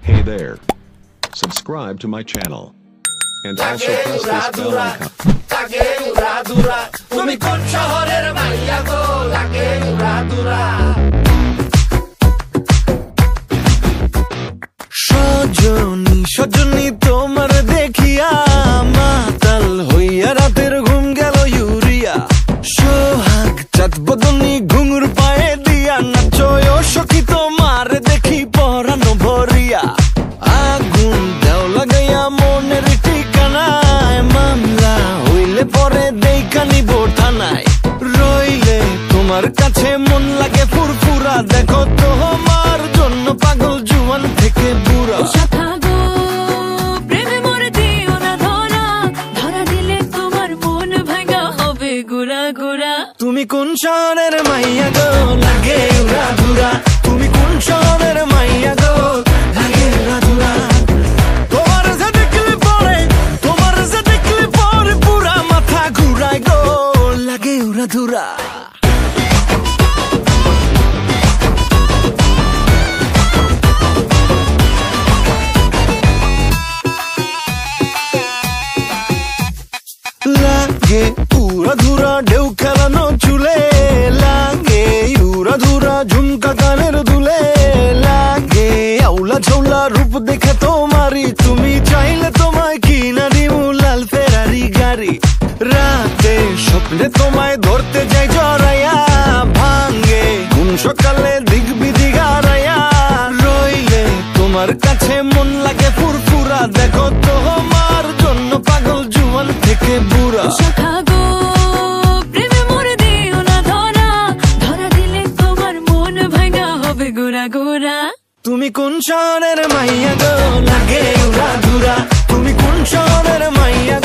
Hey there. Subscribe to my channel. And also press this bell icon. তুমি কোন শহরের মাইয়া গো লাগে উড়াদুরা সজনী সজনী তোমার দেখিয়া মাতাল হইয়া রাতের ঘুম গেল ইউরিয়া সোহাগ চাঁদ বদনী ঘুঙুর পায়ে দিয়া নাচয় সখী তোমার দেখি পরানো ভরিয়া আগুন দেও লাগাইয়া মনের ঠিকানায় মামলা হইলে পরে দেখা নিব থানায় রইলে তোমার কাছে মন লাগে ফুরফুরা দেখো তোমার জন্য পাগল জুয়ান থেকে বুড়া তুমি কোন শহরের মাইয়া গো লাগে উড়াধুরা তুমি কোন শহরের মাইয়া গো লাগে উড়াধুরা তোমার যে দেখলে পরে পুরা মাথা ঘুরায় গো লাগে উড়াধুরা লাগে উড়াধুরা ঢেউ খেলানো চুলে লাগে উড়াধুরা ঝুমকা কানের দুলে লাগে আউলা ঝৌলা রূপ দেখে তোমারি তুমি চাইলে তোমায় কিনা দিমু লাল ফেরারি গাড়ি রাতে স্বপ্নে তোমায় ধরতে যাই জড়াইয়া ভাঙ্গে কোন সকালে দিক বিদিক হারাইয়া রইলে তোমার কাছে মন লাগে ফুরফুরা দেখো তোমার জন্য পাগল জুয়ান থেকে বুড়া তুমি কোন শহরের মাইয়া গো লাগে উড়াধুরা তুমি কোন শহরের মাইয়া